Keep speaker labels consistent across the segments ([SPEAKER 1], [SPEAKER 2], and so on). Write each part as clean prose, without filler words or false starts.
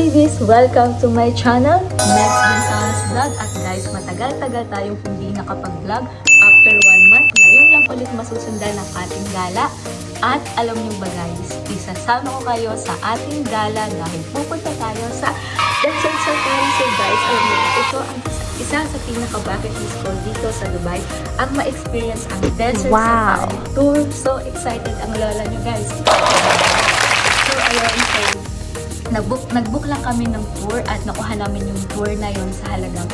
[SPEAKER 1] Phoebes! Welcome to my channel, Next Gonzales Vlog. At guys, matagal-tagal tayong hindi nakapag-vlog. After 1 month, ngayon lang ulit masusundan ang ating gala. At alam niyo ba guys, isasama ko kayo sa ating gala dahil pupunta tayo sa Desert Safari. So guys, alam niyo, ito ang isa sa pinaka-bucket list ko dito sa Dubai, ang ma-experience ang Desert Safari Tour. So excited ang lola niyo guys. So ayun, nag-book lang kami ng tour at nakuha namin yung tour na yun sa halagang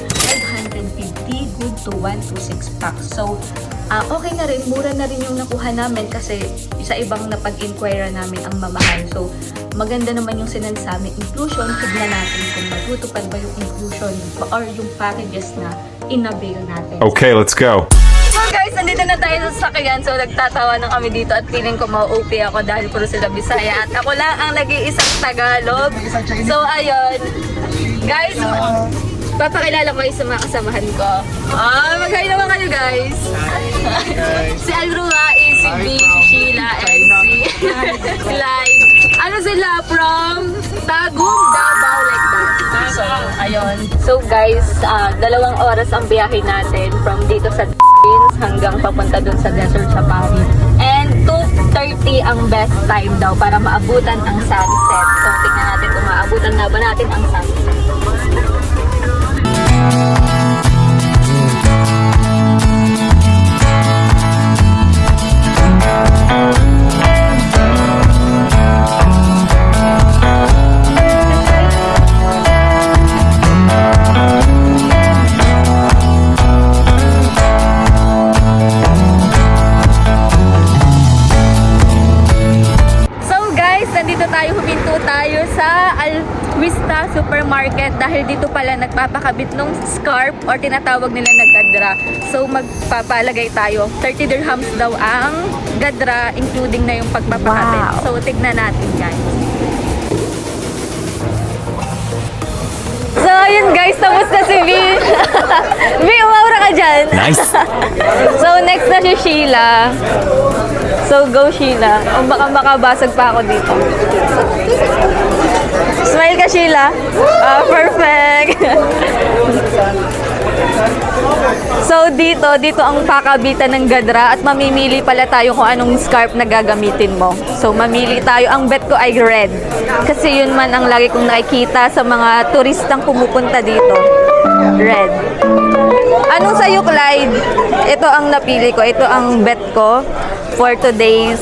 [SPEAKER 1] 550, good to 1 to 6 packs. So, okay na rin, mura na rin yung nakuha namin kasi sa ibang napag-inquire namin ang mamahal. So, maganda naman yung sinasabing inclusion. Tignan natin kung matutupad ba yung inclusion or yung packages na in-avail natin.
[SPEAKER 2] Okay, let's go.
[SPEAKER 1] So guys, nandito na tayo sa sasakyan. So nagtatawa na kami dito at feeling ko ma-OP ako dahil puro sila Bisaya. At ako lang ang nag-iisang Tagalog. So ayun. Guys, papakilala ko yung mga kasamahan ko. Mag-hi naman kayo guys. Si Alrua, si B, si Sheila, and si Clyde. Ano sila? From Tagum, Davao, like that. So, ayun. So guys, 2 oras ang biyahe natin from dito sa hanggang papunta dun sa Desert Safari. And 2:30 ang best time daw para maabutan ang sunset. So, tingnan natin kung maabutan na ba natin ang sunset. Sa Al-Wista Supermarket dahil dito pala nagpapakabit ng scarf or tinatawag nila na gadra. So magpapalagay tayo. 30 dirhams daw ang gadra including na yung pagpapakabit. Wow. So tignan natin guys. So ayun guys, tapos na si V. V, umawra ka dyan. Nice. So next na si Sheila. So go Sheila. O baka makabasag pa ako dito. Smile ka Sheila. Perfect. So dito ang pakabitan ng gadra at mamimili pala tayo kung anong scarf na gagamitin mo. So mamili tayo. Ang bet ko ay red. Kasi yun man ang lagi kong nakikita sa mga turistang pumupunta dito. Red. Anong sa'yo, Clyde? Ito ang napili ko. Ito ang bet ko for today's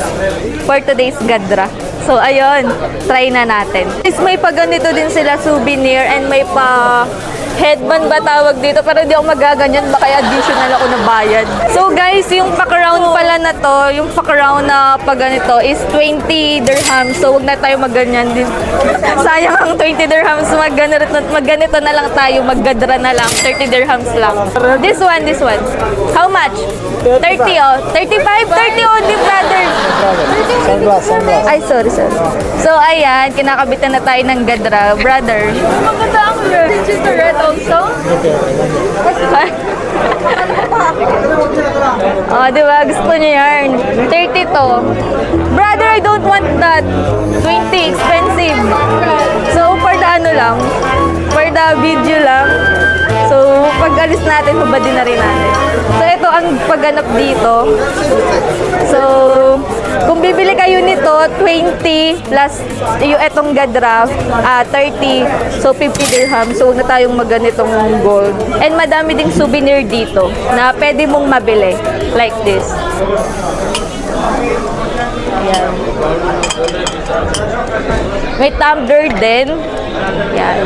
[SPEAKER 1] gadra. So, ayun. Try na natin. May pa ganito din sila souvenir and may pa headband ba tawag dito, pero hindi ako magaganyan, baka additional ako na bayad. So guys, yung pack-around pala na to, yung pack-around na pag ganito is 20 dirhams. So wag na tayo magganyan din. Sayang ang 20 dirhams, magganito na lang tayo, maggadra na lang, 30 dirhams lang. This one. How much? 30 oh. 35? 30 only, brother. Ay, sorry. So ayan, kinakabitan na tayo ng gadra, brother. Maganda ang red. Is it red also? Oh, diba? Gusto niya yan. 30 to. Brother, I don't want that. 20, expensive. So, for the ano lang, for the video lang. So, pag alis natin, hubadin na rin natin. So, ito ang pagganap dito. So, kung bibili kayo nito, 20 plus yung etong gadra, 30. So, 50 dirham. So, na tayong maganitong gold. And madami ding souvenir dito na pwede mong mabili. Like this. Ayan. May tumbler din. Ayan.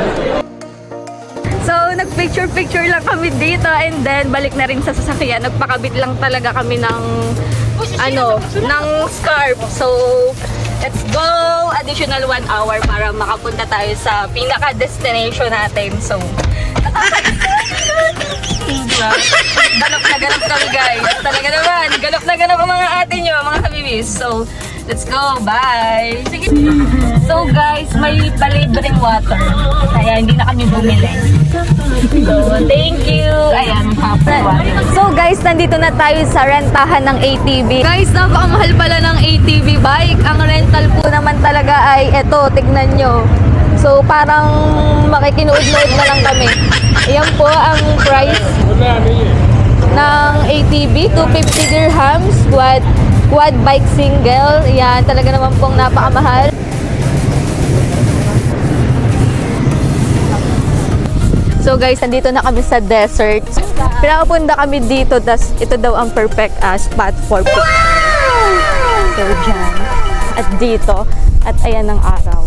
[SPEAKER 1] So, nag-picture lang kami dito and then balik na rin sa sasakyan. Nagpakabit lang talaga kami ng ng scarf. So, let's go! Additional 1 hour para makapunta tayo sa pinaka-destination natin. So, ganap na ganap kami guys. Talaga naman, ganap na ganap ang mga ate nyo, mga kabibis. So, let's go! Bye! Sige. So guys, may palibreng water. Kaya hindi na kami bumili. So, thank you! Ayan, happy water. So guys, nandito na tayo sa rentahan ng ATV. Guys, napakamahal pala ng ATV bike. Ang rental po naman talaga ay eto, tignan nyo. So, parang makikinood-nood na lang kami. Ayan po ang price ng ATV, 250 dirhams, quad bike single. Yan, talaga naman pong napakamahal. So guys, nandito na kami sa desert. Pinapunta kami dito, tas ito daw ang perfect spot for picnic. So dyan. At dito. At ayan ang araw.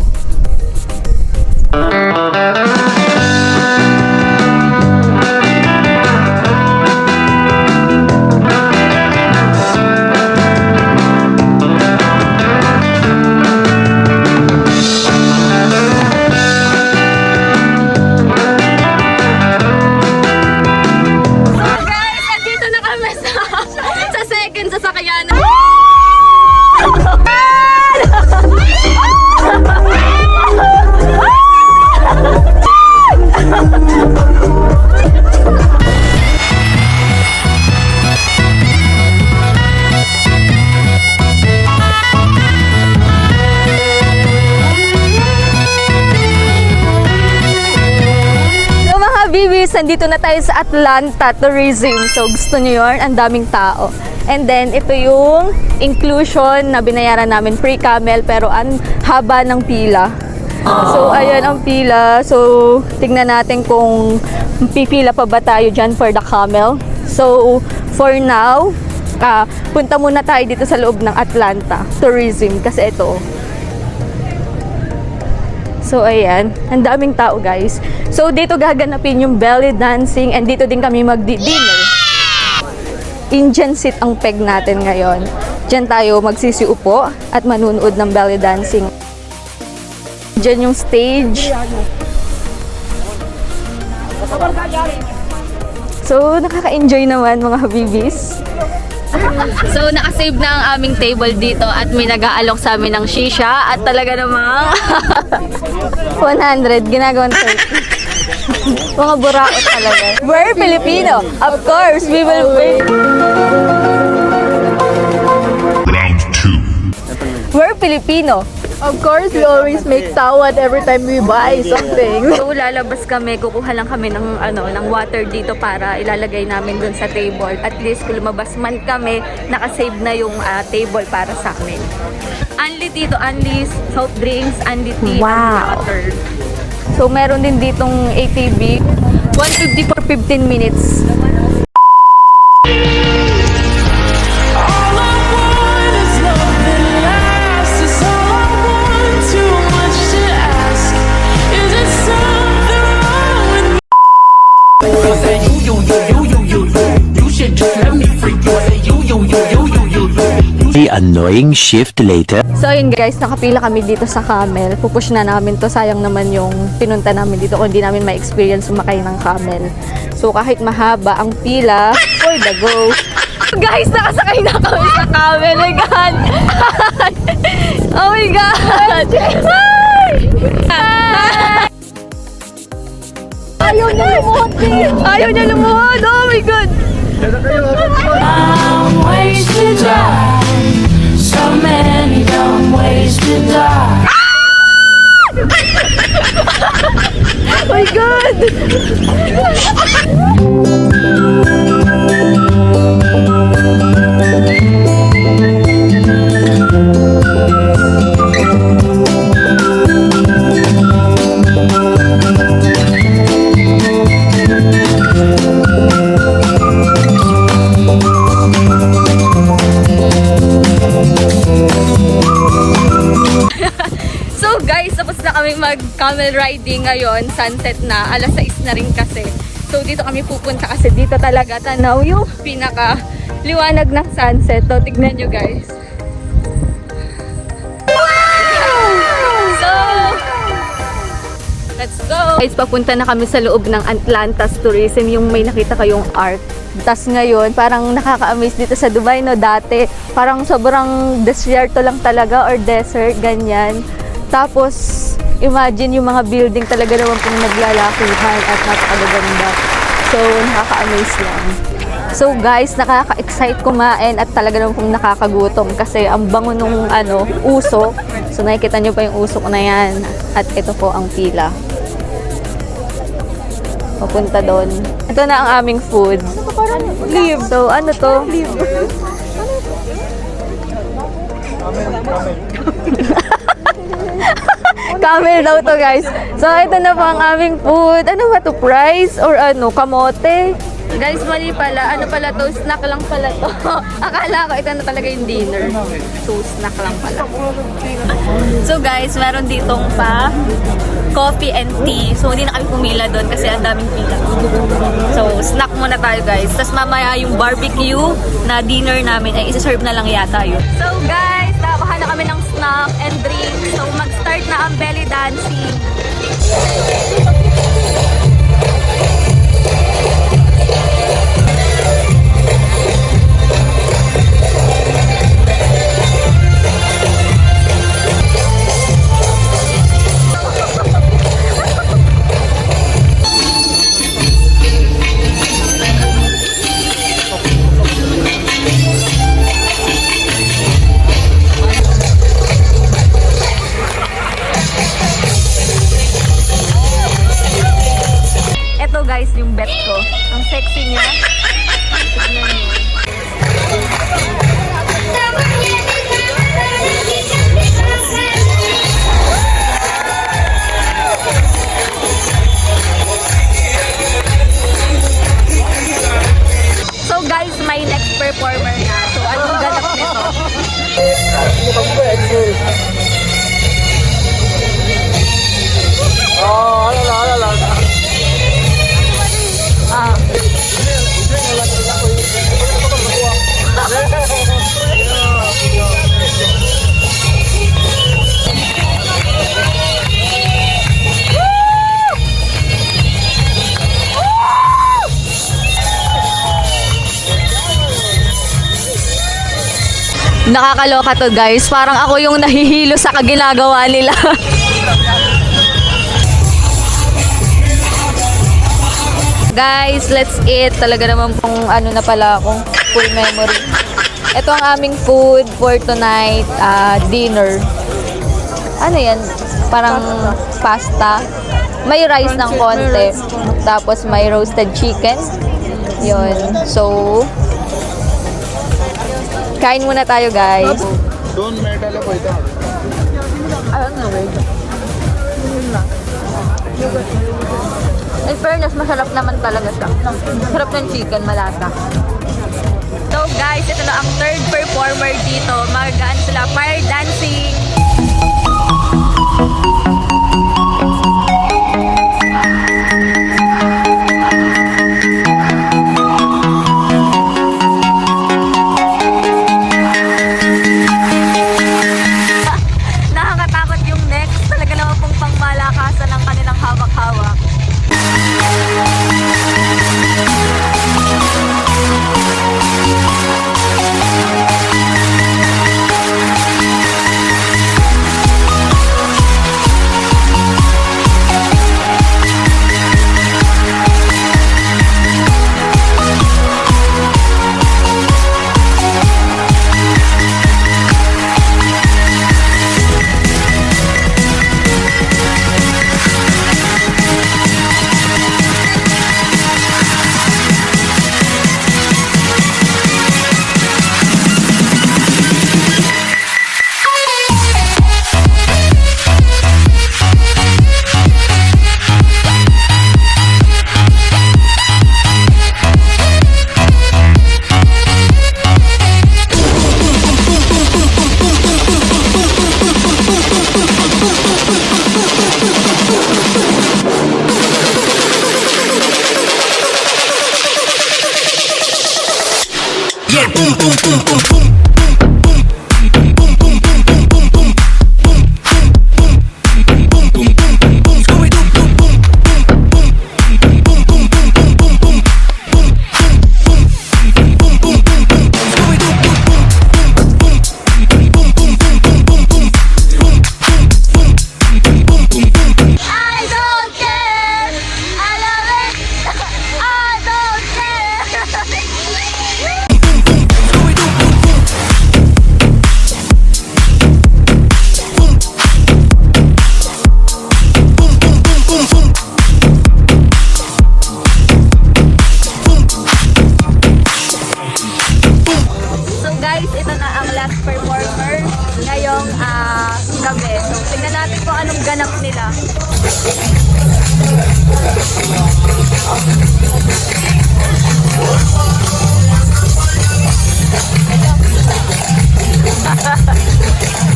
[SPEAKER 1] Bibis, nandito na tayo sa Atlanta Tourism. So, gusto nyo yun? Ang daming tao. And then, ito yung inclusion na binayaran namin pre-camel pero ang haba ng pila. So, ayan ang pila. So, tignan natin kung pipila pa ba tayo dyan for the camel. So, for now, punta muna tayo dito sa loob ng Atlanta Tourism kasi ito. So, ayan. Ang daming tao, guys. So, dito gaganapin yung belly dancing and dito din kami magdi-dinner. Indian seat ang peg natin ngayon. Diyan tayo magsisiupo at manunood ng belly dancing. Diyan yung stage. So, nakaka-enjoy naman mga habibis. So, nakasave na ang aming table dito at may nag-aalok sa amin ng shisha at talaga namang 100, ginagawang 30. Mga buraot talaga. We're Filipino. Of course, we will pay.
[SPEAKER 2] Round 2.
[SPEAKER 1] We're Filipino.
[SPEAKER 3] Of course, we always make tawad every time we buy something.
[SPEAKER 1] So, lalabas kami, kukuha lang kami ng, ng water dito para ilalagay namin dun sa table. At least, kung lumabas man kami, nakasave na yung table para sa amin. Only dito, only soft drinks, only tea, and water. So, meron din ditong ATV. 150 for 15 minutes.
[SPEAKER 4] The annoying shift later.
[SPEAKER 1] So yun guys, nakapila kami dito sa camel. Pupush na namin to. Sayang naman yung pinunta namin dito kung hindi namin ma-experience sumakay ng camel. So kahit mahaba ang pila, for the go. Guys, nakasakay na kami sa camel. Oh my God! Oh my God! Ayaw niya lumuhod! Ayaw niya lumuhod! Oh my God!
[SPEAKER 5] Dumb ways to die. So many dumb ways to die.
[SPEAKER 1] Oh my God! So guys, tapos na kami mag-camel riding ngayon. Sunset na. Alas 6 na rin kasi. So dito kami pupunta kasi dito talaga tanaw yung pinaka liwanag ng sunset. So tignan nyo guys. So, let's go! Guys, papunta na kami sa loob ng Atlanta's Tourism. Yung may nakita kayong art. Tas ngayon, parang nakaka-amaze dito sa Dubai, no? Dati, parang sobrang desierto lang talaga or desert, ganyan. Tapos, imagine yung mga building talaga naman kung naglalakihan at napakaganda. So, nakaka-amaze lang. So guys, nakaka-excite kumain at talaga naman kung nakakagutom kasi ang bango nung usok. So, nakikita nyo pa yung usok na yan. At ito po ang pila. Papunta doon. Ito na ang aming food. Leave. So, ano to? Leave. Camel daw to, guys. So, ito na po ang aming food. Ano ba to? Price? Or ano? Kamote? Guys, mali pala. Ano pala to? Snack lang pala to. Akala ko ito na talaga yung dinner. So, snack lang pala. So, guys, meron ditong pa coffee and tea. So, hindi na kami pumila doon kasi ang daming pila. So, snack muna tayo, guys. Tapos mamaya yung barbecue na dinner namin ay isa-serve na lang yata yun. So, guys, nakakuha na kami ng snack and drink. So, mag-start na ang belly dancing. Ito guys, yung bet ko. Ang sexy niya. Tignan niyo. So guys, my next performer na. So anong ganap nito? Nakakaloka to guys. Parang ako yung nahihilo sa kaginagawa nila. Guys, let's eat. Talaga naman pong ano na pala akong full memory. Ito ang aming food for tonight, dinner. Ano yan? Parang pasta. May rice ng konti. Tapos may roasted chicken. Yun. So, kain muna tayo guys. Ayun na, wait. In fairness, masarap naman talaga siya. Sarap ng chicken, malasa. So guys, ito na ang third performer dito. Magaan sila, fire dancing. Nakakatakot yung next. Talaga naman pong pangmalakasan ng kanilang hawak-hawak.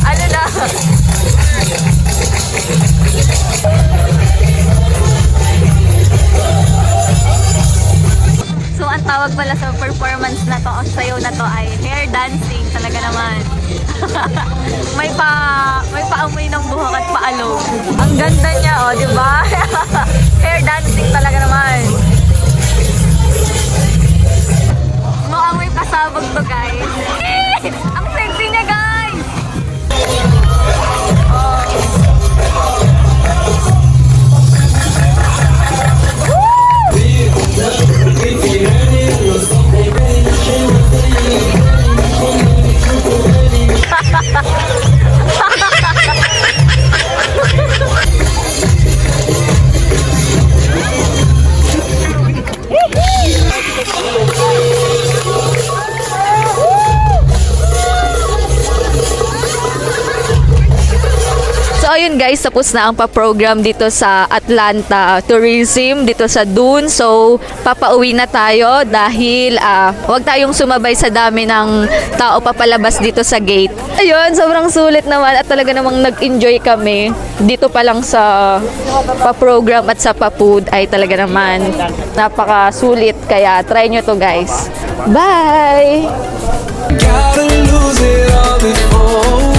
[SPEAKER 1] Ano na? So, ang tawag pala sa performance na to, o sayaw na to ay hair dancing talaga naman. may paamoy ng buhok at paalog. Ang ganda niya, oh, di ba? Hair dancing talaga naman. Mukhang pasabog to, guys. Ang sexy niya, guys! So ayun guys, tapos na ang pa-program dito sa Atlanta Tourism, dito sa Dune. So papauwi na tayo dahil wag tayong sumabay sa dami ng tao papalabas dito sa gate. Ayun, sobrang sulit naman at talaga namang nag-enjoy kami. Dito pa lang sa pa-program at sa pa-food ay talaga naman napaka-sulit. Kaya try nyo to guys. Bye!
[SPEAKER 6] Gotta lose it all before